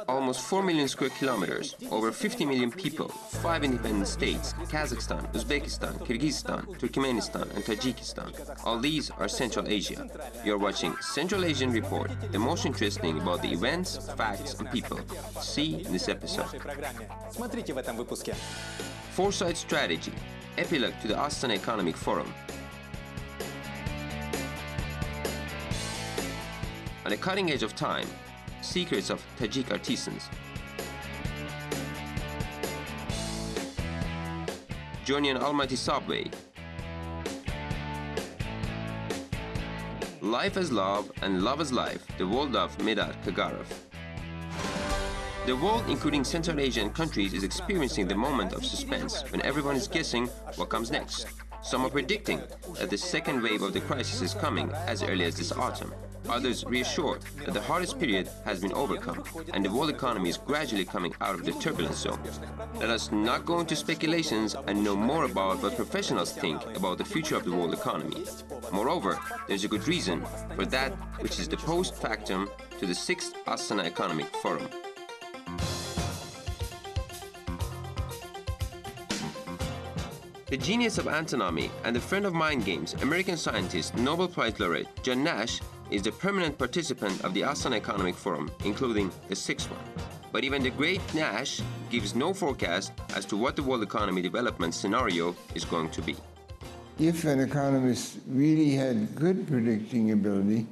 Almost 4 million square kilometers, over 50 million people, 5 independent states, Kazakhstan, Uzbekistan, Kyrgyzstan, Turkmenistan and Tajikistan. All these are Central Asia. You're watching Central Asian Report, the most interesting about the events, facts and people. See in this episode. Foresight Strategy, Epilogue to the Astana Economic Forum. On the cutting edge of time, secrets of Tajik artisans. Journey on Almaty subway. Life as love and love as life, the world of Medar Kagarov. The world, including Central Asian countries, is experiencing the moment of suspense when everyone is guessing what comes next. Some are predicting that the second wave of the crisis is coming as early as this autumn. Others reassured that the hardest period has been overcome and the world economy is gradually coming out of the turbulence zone. Let us not go into speculations and know more about what professionals think about the future of the world economy. Moreover, there's a good reason for that, which is the post-factum to the 6th Astana Economic Forum. The genius of antonomy and the friend of mind games, American scientist, Nobel Prize laureate John Nash is the permanent participant of the Astana Economic Forum, including the 6th one. But even the great Nash gives no forecast as to what the world economy development scenario is going to be. If an economist really had good predicting ability,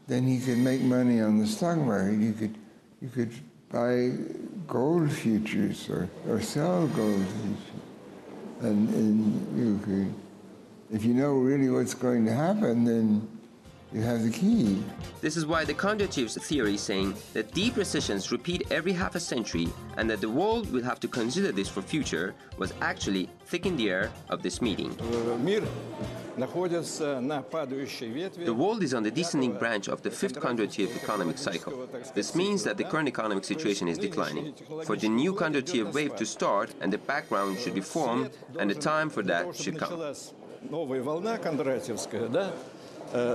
then he could make money on the stock market. You could buy gold futures or sell gold futures. And you could, if you know really what's going to happen, then you have the key. This is why the Kondratьev's theory saying that deep recessions repeat every half a century and that the world will have to consider this for future was actually thick in the air of this meeting. The world is on the descending branch of the 5th Kondratiev economic cycle. This means that the current economic situation is declining. For the new Kondratiev wave to start, and the background should be formed, and the time for that should come. And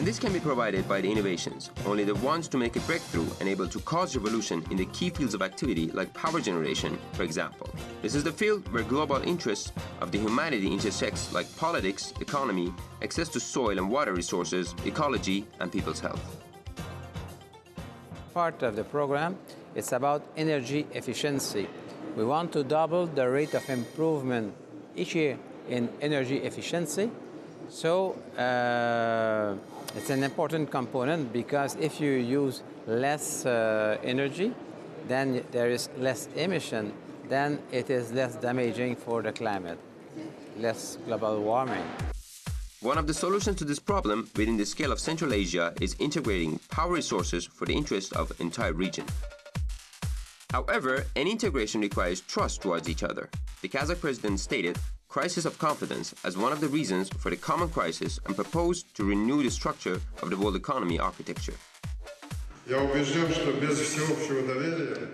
this can be provided by the innovations, only the ones to make a breakthrough and able to cause revolution in the key fields of activity like power generation, for example. This is the field where global interests of the humanity intersects like politics, economy, access to soil and water resources, ecology and people's health. Part of the program is about energy efficiency. We want to double the rate of improvement each year in energy efficiency. So it's an important component because if you use less energy, then there is less emission, then it is less damaging for the climate, less global warming. One of the solutions to this problem within the scale of Central Asia is integrating power resources for the interest of the entire region. However, any integration requires trust towards each other. The Kazakh president stated crisis of confidence as one of the reasons for the common crisis and proposed to renew the structure of the world economy architecture.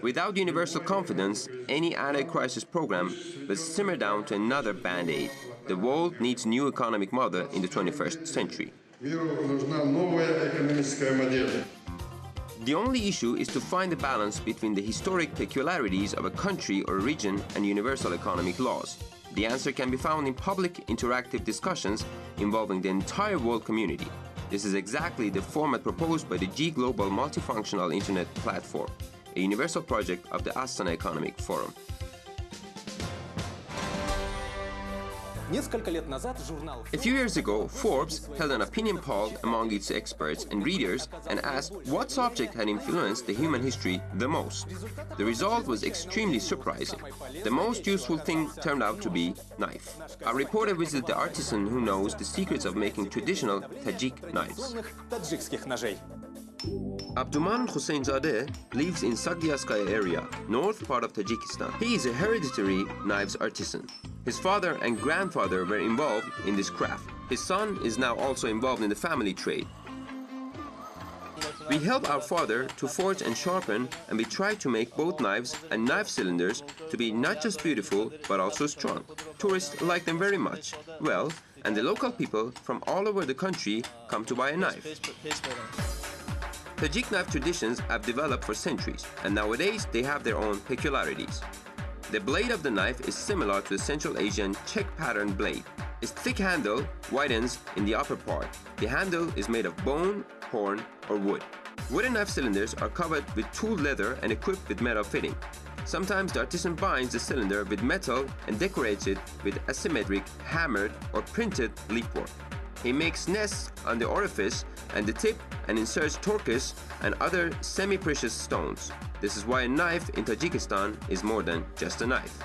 Without universal confidence, any anti-crisis program will simmer down to another band-aid. The world needs a new economic model in the 21st century. The only issue is to find a balance between the historic peculiarities of a country or a region and universal economic laws. The answer can be found in public interactive discussions involving the entire world community. This is exactly the format proposed by the G Global Multifunctional Internet Platform, a universal project of the Astana Economic Forum. A few years ago, Forbes held an opinion poll among its experts and readers and asked what subject had influenced the human history the most. The result was extremely surprising. The most useful thing turned out to be knife. Our reporter visited the artisan who knows the secrets of making traditional Tajik knives. Abduman Husseinzadeh lives in Sagdiaskaya area, north part of Tajikistan. He is a hereditary knives artisan. His father and grandfather were involved in this craft. His son is now also involved in the family trade. We help our father to forge and sharpen, and we try to make both knives and knife cylinders to be not just beautiful, but also strong. Tourists like them very much. Well, and the local people from all over the country come to buy a knife. Tajik knife traditions have developed for centuries, and nowadays they have their own peculiarities. The blade of the knife is similar to the Central Asian check pattern blade. Its thick handle widens in the upper part. The handle is made of bone, horn, or wood. Wooden knife cylinders are covered with tooled leather and equipped with metal fitting. Sometimes the artisan binds the cylinder with metal and decorates it with asymmetric, hammered, or printed leaf work. He makes nests on the orifice and the tip and inserts turquoise and other semi-precious stones. This is why a knife in Tajikistan is more than just a knife.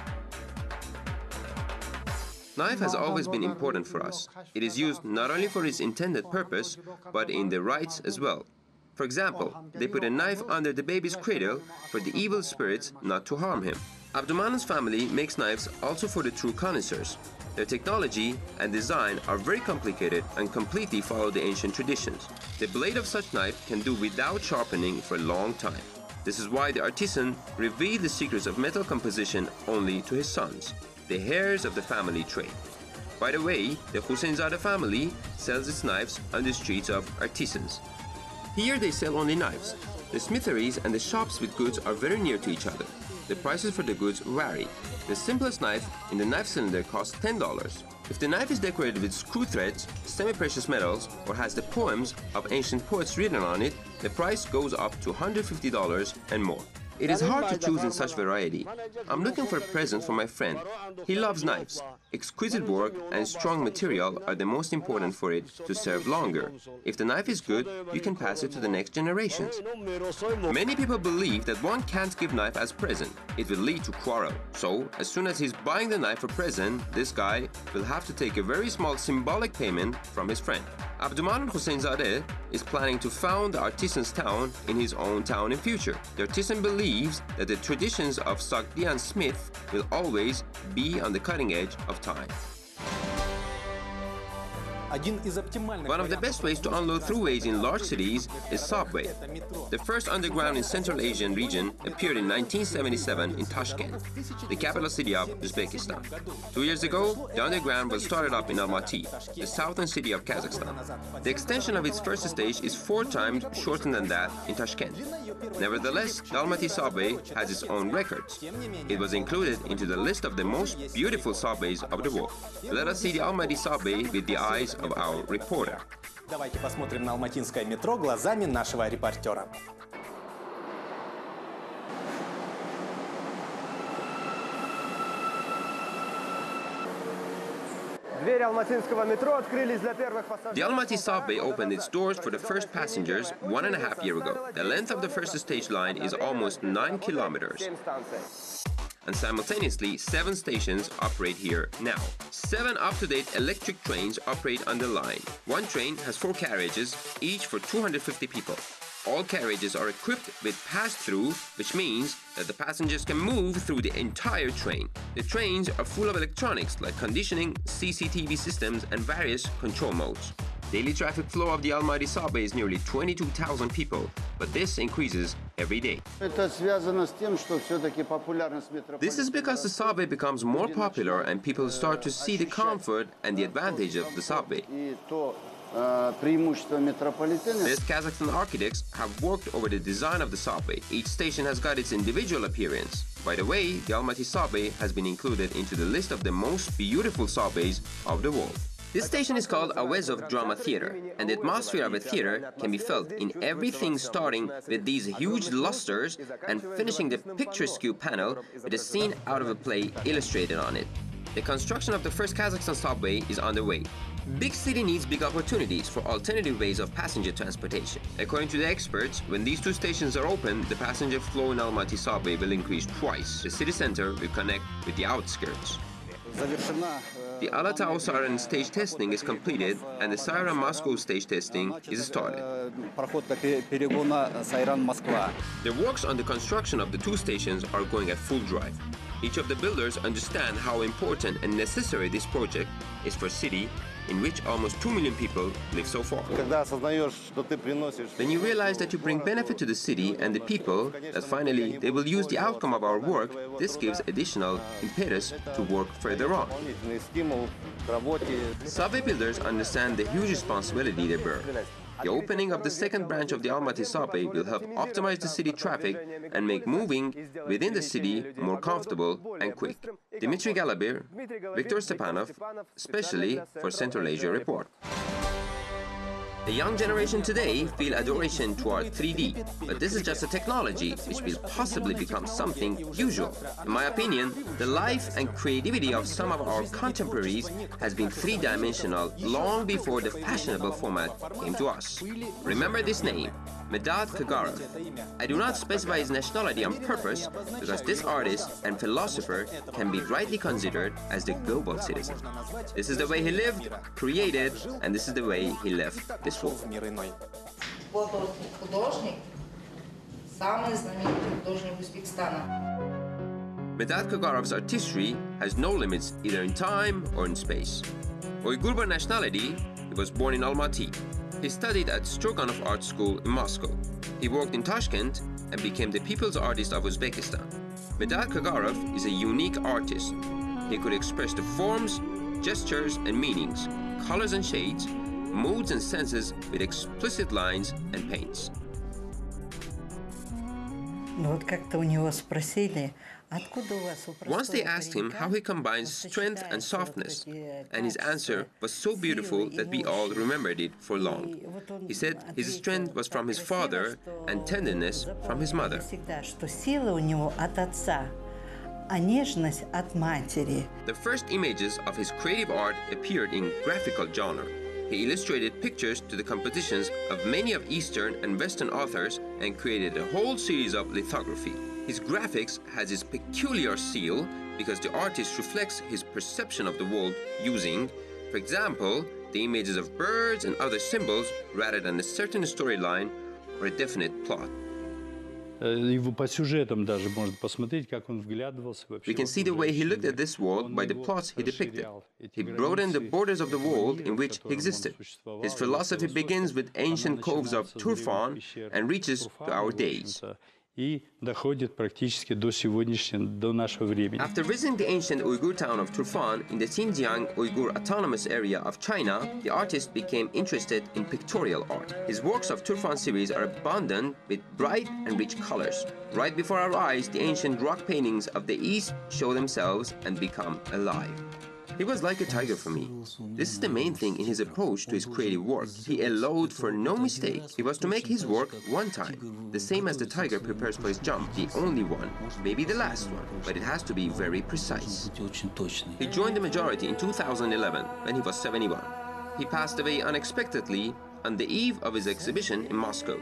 Knife has always been important for us. It is used not only for its intended purpose, but in the rites as well. For example, they put a knife under the baby's cradle for the evil spirits not to harm him. Abdurman's family makes knives also for the true connoisseurs. Their technology and design are very complicated and completely follow the ancient traditions. The blade of such knife can do without sharpening for a long time. This is why the artisan revealed the secrets of metal composition only to his sons, the heirs of the family trade. By the way, the Husseinzadeh family sells its knives on the streets of artisans. Here they sell only knives. The smitheries and the shops with goods are very near to each other. The prices for the goods vary. The simplest knife in the knife cylinder costs $10. If the knife is decorated with screw threads, semi-precious metals, or has the poems of ancient poets written on it, the price goes up to $150 and more. It is hard to choose in such variety. I'm looking for a present for my friend. He loves knives. Exquisite work and strong material are the most important for it to serve longer. If the knife is good, you can pass it to the next generations. Many people believe that one can't give knife as present. It will lead to quarrel. So, as soon as he's buying the knife for present, this guy will have to take a very small symbolic payment from his friend. Abdurman Husseinzadeh is planning to found the artisan's town in his own town in future. The artisan believes that the traditions of Sogdian Smith will always be on the cutting edge of time. One of the best ways to unload throughways in large cities is subway. The first underground in Central Asian region appeared in 1977 in Tashkent, the capital city of Uzbekistan. 2 years ago, the underground was started up in Almaty, the southern city of Kazakhstan. The extension of its first stage is 4 times shorter than that in Tashkent. Nevertheless, the Almaty subway has its own records. It was included into the list of the most beautiful subways of the world. Let us see the Almaty subway with the eyes of our reporter. Давайте посмотрим на алматинское метро глазами нашего репортера. The Almaty subway opened its doors for the first passengers 1.5 years ago. The length of the first stage line is almost 9 kilometers. And simultaneously, 7 stations operate here now. 7 up-to-date electric trains operate on the line. One train has 4 carriages, each for 250 people. All carriages are equipped with pass-through, which means that the passengers can move through the entire train. The trains are full of electronics like conditioning, CCTV systems, and various control modes. Daily traffic flow of the Almaty subway is nearly 22,000 people, but this increases every day. This is because the subway becomes more popular and people start to see the comfort and the advantage of the subway. These Kazakhstan architects have worked over the design of the subway. Each station has got its individual appearance. By the way, the Almaty subway has been included into the list of the most beautiful subways of the world. This station is called Awezov Drama Theater, and the atmosphere of a theater can be felt in everything, starting with these huge lustres and finishing the picturesque panel with a scene out of a play illustrated on it. The construction of the first Kazakhstan subway is underway. Big city needs big opportunities for alternative ways of passenger transportation. According to the experts, when these 2 stations are open, the passenger flow in Almaty subway will increase twice. The city center will connect with the outskirts. The Alatau Siren stage testing is completed and the Siren Moscow stage testing is started. The works on the construction of the 2 stations are going at full drive. Each of the builders understand how important and necessary this project is for a city in which almost 2 million people live so far. When you realize that you bring benefit to the city and the people, that finally they will use the outcome of our work, this gives additional impetus to work further on. Subway builders understand the huge responsibility they bear. The opening of the second branch of the Almaty subway will help optimize the city traffic and make moving within the city more comfortable and quick. Dmitry Galabir, Viktor Stepanov, especially for Central Asia Report. The young generation today feel adoration toward 3D, but this is just a technology which will possibly become something usual. In my opinion, the life and creativity of some of our contemporaries has been three-dimensional long before the fashionable format came to us. Remember this name, Medad Kagarev. I do not specify his nationality on purpose because this artist and philosopher can be rightly considered as the global citizen. This is the way he lived, created, and this is the way he left this world. Medad Kagarev's artistry has no limits either in time or in space. Uyghur by nationality, he was born in Almaty. He studied at Stroganov Art School in Moscow. He worked in Tashkent and became the People's Artist of Uzbekistan. Medad Kagarev is a unique artist. He could express the forms, gestures and meanings, colors and shades, moods and senses with explicit lines and paints. Once they asked him how he combines strength and softness, and his answer was so beautiful that we all remembered it for long. He said his strength was from his father and tenderness from his mother. The first images of his creative art appeared in graphical genre. He illustrated pictures to the compositions of many of Eastern and Western authors and created a whole series of lithography. His graphics has his peculiar seal because the artist reflects his perception of the world using, for example, the images of birds and other symbols rather than a certain storyline or a definite plot. We can see the way he looked at this world by the plots he depicted. He broadened the borders of the world in which he existed. His philosophy begins with ancient coves of Turfan and reaches to our days. After visiting the ancient Uyghur town of Turfan in the Xinjiang Uyghur Autonomous Area of China, the artist became interested in pictorial art. His works of Turfan series are abundant with bright and rich colors. Right before our eyes, the ancient rock paintings of the East show themselves and become alive. He was like a tiger for me. This is the main thing in his approach to his creative work. He allowed for no mistake. He was to make his work one time, the same as the tiger prepares for his jump, the only one, maybe the last one, but it has to be very precise. He joined the majority in 2011 when he was 71. He passed away unexpectedly on the eve of his exhibition in Moscow.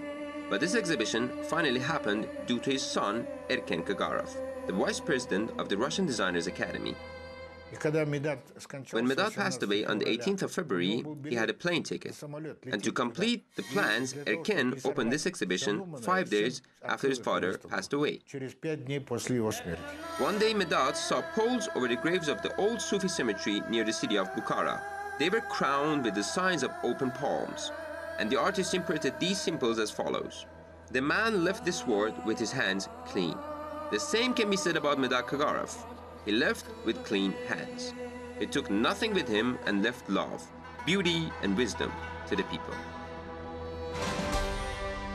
But this exhibition finally happened due to his son, Erken Kagarev, the vice president of the Russian Designers Academy. When Medad passed away on the 18th of February, he had a plane ticket. And to complete the plans, Erken opened this exhibition 5 days after his father passed away. One day, Medad saw poles over the graves of the old Sufi cemetery near the city of Bukhara. They were crowned with the signs of open palms. And the artist imprinted these symbols as follows. The man left this world with his hands clean. The same can be said about Medad Kagarev. He left with clean hands. He took nothing with him and left love, beauty and wisdom to the people.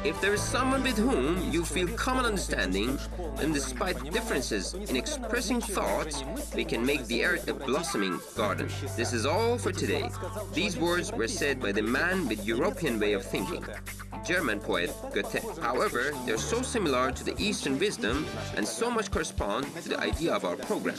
If there is someone with whom you feel common understanding, then despite differences in expressing thoughts, we can make the earth a blossoming garden. This is all for today. These words were said by the man with European way of thinking, German poet Goethe. However, they're so similar to the Eastern wisdom and so much correspond to the idea of our program.